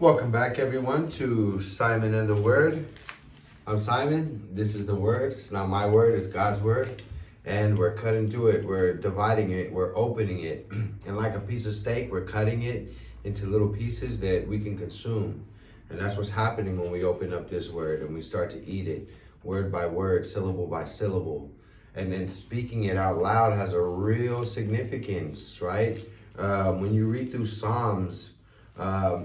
Welcome back, everyone, to Simon and the Word. I'm Simon. This is the Word. It's not my word, it's God's Word. And we're cutting through it. We're dividing it. We're opening it. And like a piece of steak, we're cutting it into little pieces that we can consume. And that's what's happening when we open up this Word and we start to eat it, word by word, syllable by syllable. And then speaking it out loud has a real significance, right? When you read through Psalms,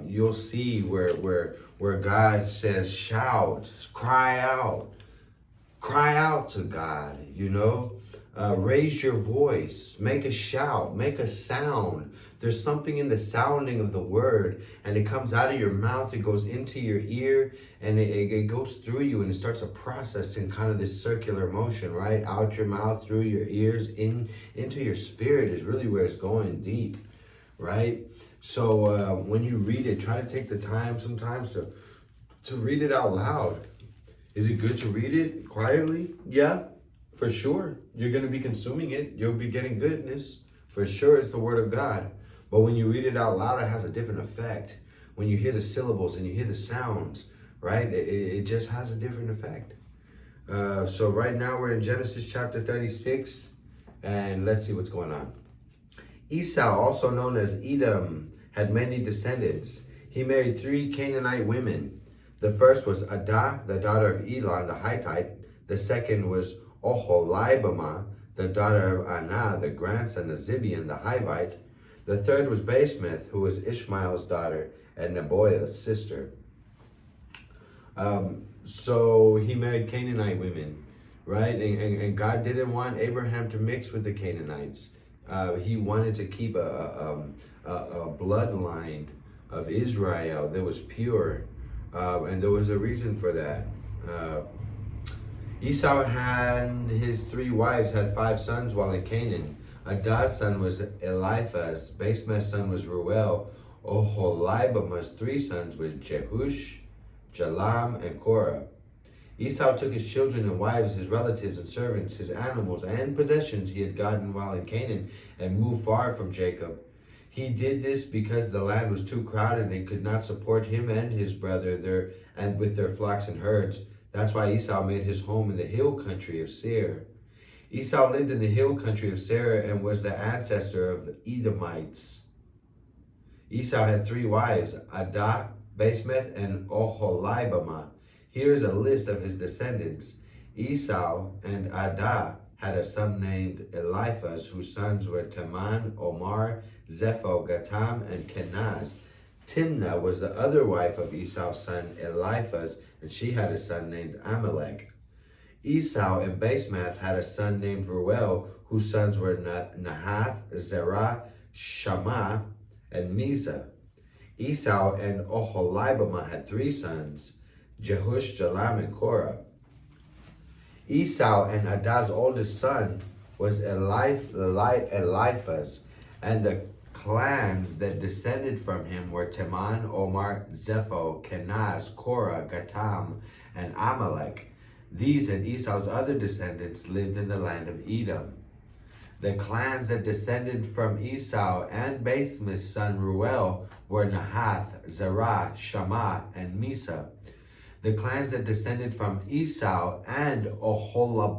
you'll see where God says, shout, cry out to God, raise your voice, make a shout, make a sound. There's something in the sounding of the word, and it comes out of your mouth, it goes into your ear, and it goes through you, and it starts a process in kind of this circular motion, right? Out your mouth, through your ears, into your spirit is really where it's going deep, right? So when you read it, try to take the time sometimes to read it out loud. Is it good to read it quietly? Yeah, for sure. You're going to be consuming it. You'll be getting goodness. For sure, it's the Word of God. But when you read it out loud, it has a different effect. When you hear the syllables and you hear the sounds, right? It just has a different effect. So right now we're in Genesis chapter 36, and let's see what's going on. Esau, also known as Edom, had many descendants. He married 3 Canaanite women. The first was Adah, the daughter of Elon the Hittite. The second was Oholibamah, the daughter of Anah, the grandson of Zibeon the Hivite. The third was Basemath, who was Ishmael's daughter and Nebaioth's sister. So he married Canaanite women, right? And God didn't want Abraham to mix with the Canaanites. He wanted to keep a bloodline of Israel that was pure, and there was a reason for that. Esau and his 3 wives had 5 sons while in Canaan. Adah's son was Eliphaz, Basemath's son was Reuel, Oholibamah's 3 sons were Jehush, Jalam, and Korah. Esau took his children and wives, his relatives and servants, his animals and possessions he had gotten while in Canaan, and moved far from Jacob. He did this because the land was too crowded and could not support him and his brother and with their flocks and herds. That's why Esau made his home in the hill country of Seir. Esau lived in the hill country of Seir and was the ancestor of the Edomites. Esau had 3 wives, Adah, Basemath, and Oholibamah. Here is a list of his descendants. Esau and Adah had a son named Eliphaz, whose sons were Teman, Omar, Zepho, Gatam, and Kenaz. Timnah was the other wife of Esau's son Eliphaz, and she had a son named Amalek. Esau and Basemath had a son named Reuel, whose sons were Nahath, Zerah, Shammah, and Mizah. Esau and Oholibamah had 3 sons, Jehush, Jalam, and Korah. Esau and Adah's oldest son was Eliphaz, and the clans that descended from him were Teman, Omar, Zepho, Kenaz, Korah, Gatam, and Amalek. These and Esau's other descendants lived in the land of Edom. The clans that descended from Esau and Basemath's son Reuel were Nahath, Zerah, Shammah, and Mizah. The clans that descended from Esau and Oholibamah,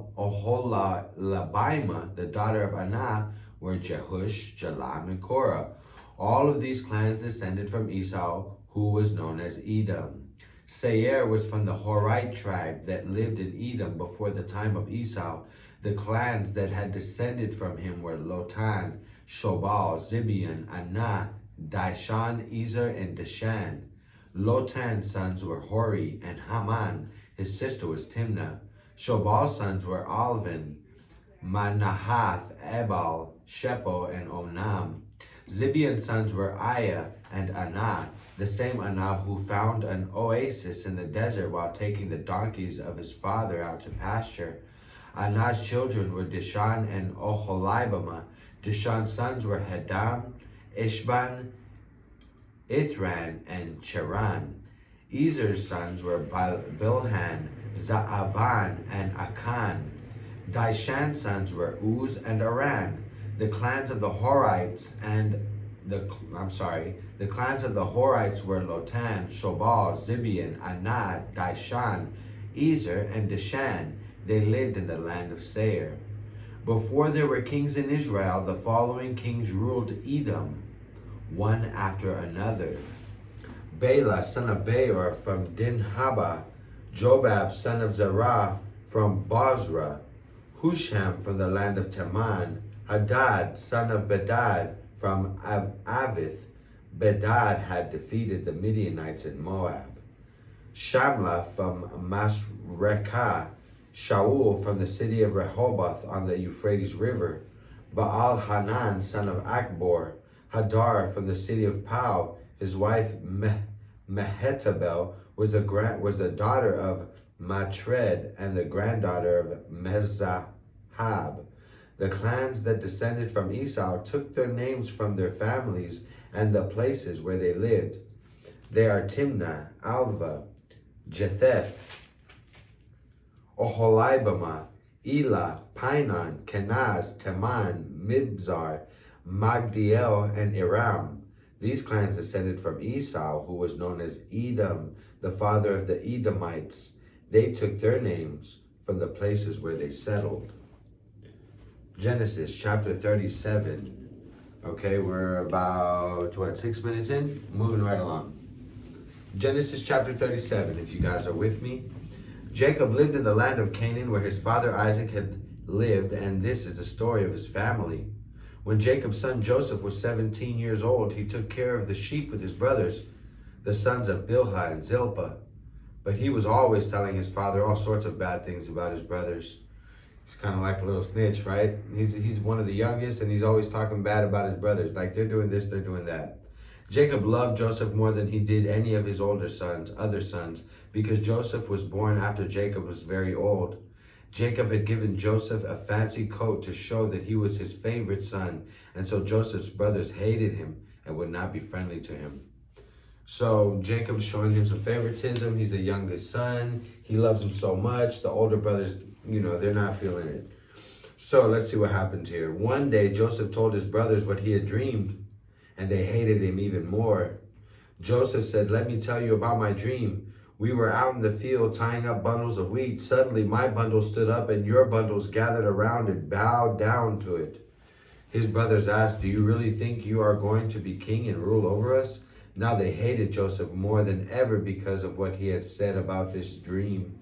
the daughter of Anah, were Jehush, Jalam, and Korah. All of these clans descended from Esau, who was known as Edom. Seir was from the Horite tribe that lived in Edom before the time of Esau. The clans that had descended from him were Lotan, Shobal, Zibeon, Anah, Dishan, Ezer, and Dishan. Lotan's sons were Hori and Haman. His sister was Timnah. Shobal's sons were Alvin, Manahath, Ebal, Shepo, and Onam. Zibeon's sons were Aya and Anah, the same Anah who found an oasis in the desert while taking the donkeys of his father out to pasture. Anah's children were Dishan and Oholibamah. Dishan's sons were Hedam, Ishban, Ithran, and Cheran. Ezer's sons were Bilhan, Zaavan, and Akan. Dishan's sons were Uz and Aran. The clans of the Horites and the clans of the Horites were Lotan, Shobal, Zibeon, Anad, Dishan, Ezer, and Dishan. They lived in the land of Seir. Before there were kings in Israel, the following kings ruled Edom, one after another: Bela, son of Beor, from Dinhaba; Jobab, son of Zerah, from Bozrah; Husham, from the land of Teman; Hadad, son of Bedad, from Avith. Bedad had defeated the Midianites in Moab; Shamla from Masrekah; Shaul from the city of Rehoboth on the Euphrates River; Baal Hanan, son of Akbor; Hadar from the city of Pau. His wife Mehetabel was the daughter of Matred and the granddaughter of Mezahab. The clans that descended from Esau took their names from their families and the places where they lived. They are Timnah, Alva, Jetheth, Oholibamah, Elah, Pinon, Kenaz, Teman, Mibzar, Magdiel, and Iram. These clans descended from Esau, who was known as Edom, the father of the Edomites. They took their names from the places where they settled. Genesis chapter 37. Okay, we're about, 6 minutes in? Moving right along. Genesis chapter 37, if you guys are with me. Jacob lived in the land of Canaan where his father Isaac had lived, and this is the story of his family. When Jacob's son Joseph was 17 years old, he took care of the sheep with his brothers, the sons of Bilhah and Zilpah. But he was always telling his father all sorts of bad things about his brothers. He's kind of like a little snitch, right? He's one of the youngest, and he's always talking bad about his brothers. Like, they're doing this, they're doing that. Jacob loved Joseph more than he did any of his other sons, because Joseph was born after Jacob was very old. Jacob had given Joseph a fancy coat to show that he was his favorite son, and so Joseph's brothers hated him and would not be friendly to him. So Jacob's showing him some favoritism. He's the youngest son. He loves him so much. The older brothers, they're not feeling it. So let's see what happens here. One day, Joseph told his brothers what he had dreamed, and they hated him even more. Joseph said, "Let me tell you about my dream. We were out in the field tying up bundles of wheat. Suddenly, my bundle stood up, and your bundles gathered around and bowed down to it." His brothers asked, "Do you really think you are going to be king and rule over us?" Now they hated Joseph more than ever because of what he had said about this dream.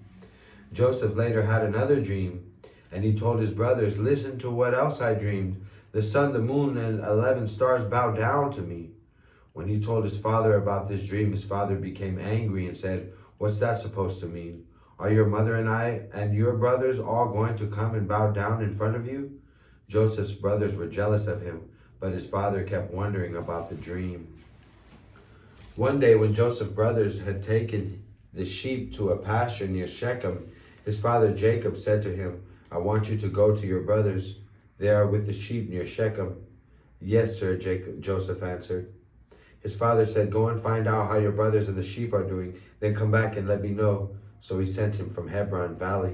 Joseph later had another dream, and he told his brothers, "Listen to what else I dreamed. The sun, the moon, and 11 stars bowed down to me." When he told his father about this dream, his father became angry and said, "What's that supposed to mean? Are your mother and I and your brothers all going to come and bow down in front of you?" Joseph's brothers were jealous of him, but his father kept wondering about the dream. One day when Joseph's brothers had taken the sheep to a pasture near Shechem, his father Jacob said to him, "I want you to go to your brothers. They are with the sheep near Shechem." "Yes, sir," Joseph answered. His father said, "Go and find out how your brothers and the sheep are doing, then come back and let me know." So he sent him from Hebron Valley.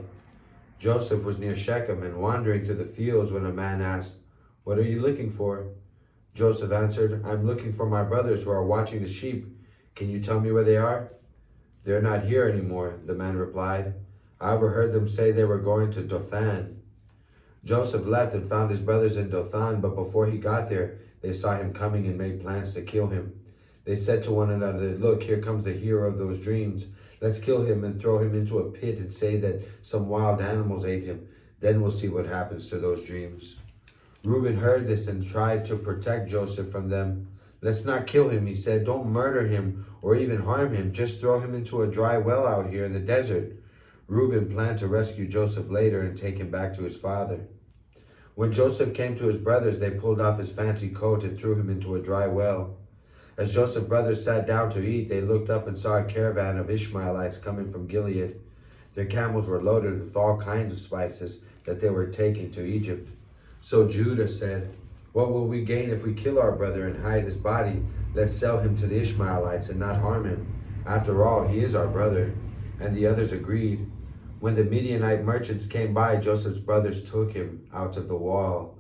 Joseph was near Shechem and wandering through the fields when a man asked, "What are you looking for?" Joseph answered, "I'm looking for my brothers who are watching the sheep. Can you tell me where they are?" "They're not here anymore," the man replied. "I overheard them say they were going to Dothan." Joseph left and found his brothers in Dothan, but before he got there, they saw him coming and made plans to kill him. They said to one another, "Look, here comes the hero of those dreams. Let's kill him and throw him into a pit and say that some wild animals ate him. Then we'll see what happens to those dreams." Reuben heard this and tried to protect Joseph from them. "Let's not kill him," he said. "Don't murder him or even harm him. Just throw him into a dry well out here in the desert." Reuben planned to rescue Joseph later and take him back to his father. When Joseph came to his brothers, they pulled off his fancy coat and threw him into a dry well. As Joseph's brothers sat down to eat, they looked up and saw a caravan of Ishmaelites coming from Gilead. Their camels were loaded with all kinds of spices that they were taking to Egypt. So Judah said, "What will we gain if we kill our brother and hide his body? Let's sell him to the Ishmaelites and not harm him. After all, he is our brother." And the others agreed. When the Midianite merchants came by, Joseph's brothers took him out of the well,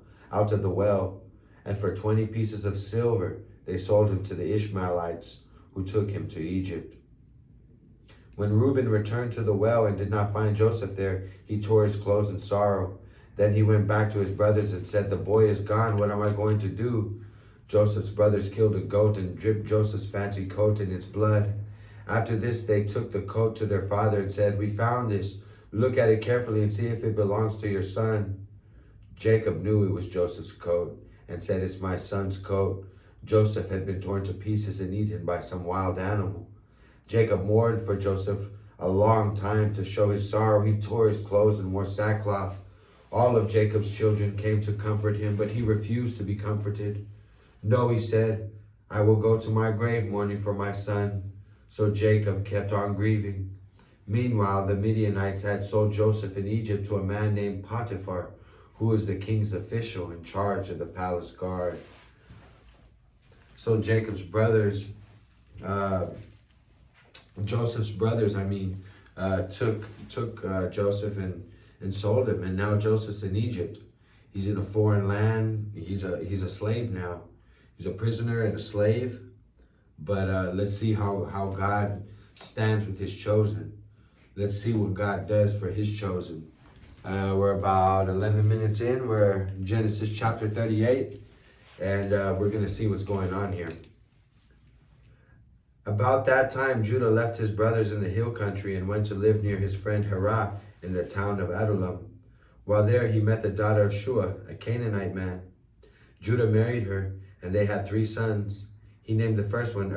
and for 20 pieces of silver, they sold him to the Ishmaelites, who took him to Egypt. When Reuben returned to the well and did not find Joseph there, he tore his clothes in sorrow. Then he went back to his brothers and said, "The boy is gone. What am I going to do?" Joseph's brothers killed a goat and dripped Joseph's fancy coat in its blood. After this, they took the coat to their father and said, "We found this. Look at it carefully and see if it belongs to your son." Jacob knew it was Joseph's coat and said, "It's my son's coat." Joseph had been torn to pieces and eaten by some wild animal. Jacob mourned for Joseph a long time. To show his sorrow, he tore his clothes and wore sackcloth. All of Jacob's children came to comfort him, but he refused to be comforted. "No," he said, "I will go to my grave mourning for my son." So Jacob kept on grieving. Meanwhile, the Midianites had sold Joseph in Egypt to a man named Potiphar, who was the king's official in charge of the palace guard. So Joseph's brothers, took Joseph and sold him, and now Joseph's in Egypt. He's in a foreign land. He's a slave now. He's a prisoner and a slave. But let's see how God stands with his chosen. Let's see what God does for his chosen. We're about 11 minutes in. We're in Genesis chapter 38, and we're going to see what's going on here. About that time, Judah left his brothers in the hill country and went to live near his friend Hirah in the town of Adullam. While there, he met the daughter of Shua, a Canaanite man. Judah married her, and they had 3 sons. He named the first one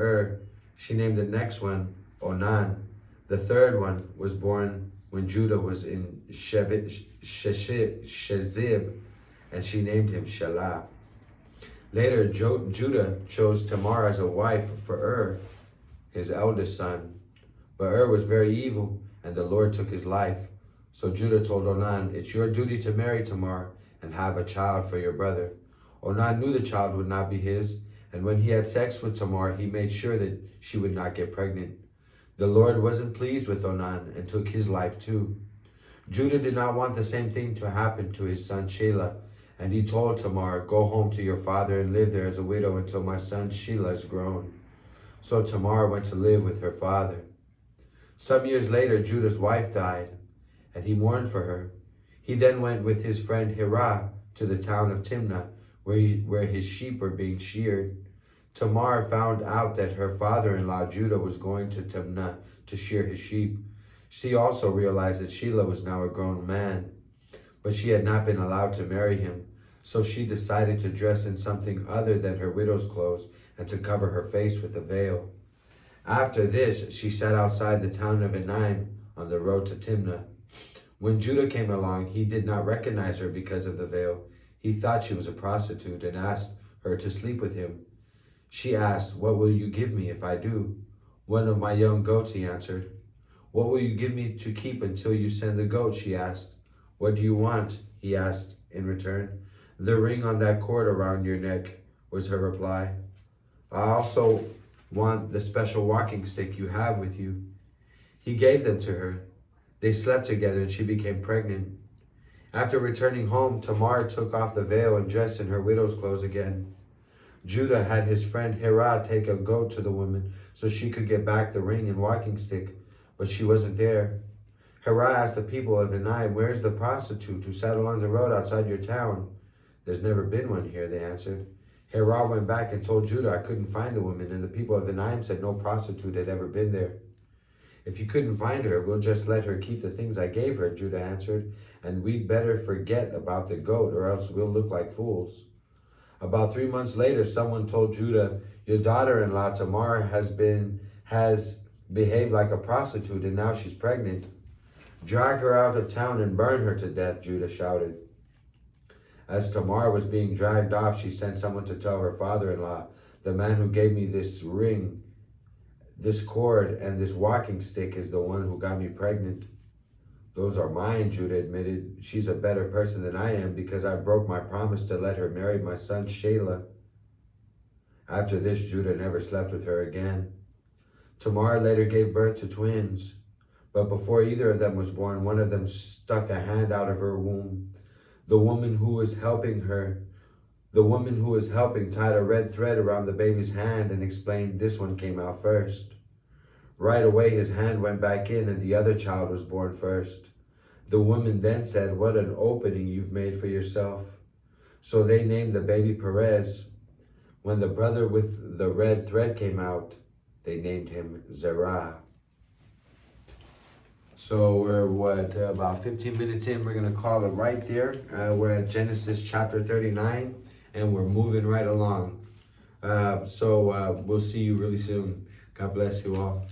She named the next one Onan. The third one was born when Judah was in Shezib, and she named him Shelah. Later, Judah chose Tamar as a wife for his eldest son. But was very evil, and the Lord took his life. So Judah told Onan, "It's your duty to marry Tamar and have a child for your brother." Onan knew the child would not be his, and when he had sex with Tamar, he made sure that she would not get pregnant. The Lord wasn't pleased with Onan and took his life too. Judah did not want the same thing to happen to his son Shelah, and he told Tamar, "Go home to your father and live there as a widow until my son Shelah is grown." So Tamar went to live with her father. Some years later, Judah's wife died, and he mourned for her. He then went with his friend Hirah to the town of Timnah, where his sheep were being sheared. Tamar found out that her father-in-law Judah was going to Timnah to shear his sheep. She also realized that Shelah was now a grown man, but she had not been allowed to marry him, so she decided to dress in something other than her widow's clothes and to cover her face with a veil. After this, she sat outside the town of Enaim on the road to Timnah. When Judah came along, he did not recognize her because of the veil. He thought she was a prostitute and asked her to sleep with him. She asked, "What will you give me if I do?" "One of my young goats," he answered. "What will you give me to keep until you send the goat?" she asked. "What do you want?" he asked in return. "The ring on that cord around your neck," was her reply. "I also want the special walking stick you have with you." He gave them to her. They slept together and she became pregnant. After returning home, Tamar took off the veil and dressed in her widow's clothes again. Judah had his friend Hirah take a goat to the woman so she could get back the ring and walking stick, but she wasn't there. Hirah asked the people of Enaim, "Where's the prostitute who sat along the road outside your town?" "There's never been one here," they answered. Hirah went back and told Judah, "I couldn't find the woman," and the people of Enaim said no prostitute had ever been there. "If you couldn't find her, we'll just let her keep the things I gave her," Judah answered, "and we'd better forget about the goat or else we'll look like fools." About 3 months later, someone told Judah, "Your daughter-in-law Tamar has behaved like a prostitute and now she's pregnant." "Drag her out of town and burn her to death," Judah shouted. As Tamar was being dragged off, she sent someone to tell her father-in-law, "The man who gave me this ring, this cord, and this walking stick is the one who got me pregnant." "Those are mine," Judah admitted. "She's a better person than I am because I broke my promise to let her marry my son Shelah." After this, Judah never slept with her again. Tamar later gave birth to twins, but before either of them was born, one of them stuck a hand out of her womb. The woman who was helping her The woman who was helping tied a red thread around the baby's hand and explained this one came out first. Right away, his hand went back in and the other child was born first. The woman then said, "What an opening you've made for yourself." So they named the baby Perez. When the brother with the red thread came out, they named him Zerah. So we're about 15 minutes in. We're going to call it right there. We're at Genesis chapter 39, and we're moving right along. So we'll see you really soon. God bless you all.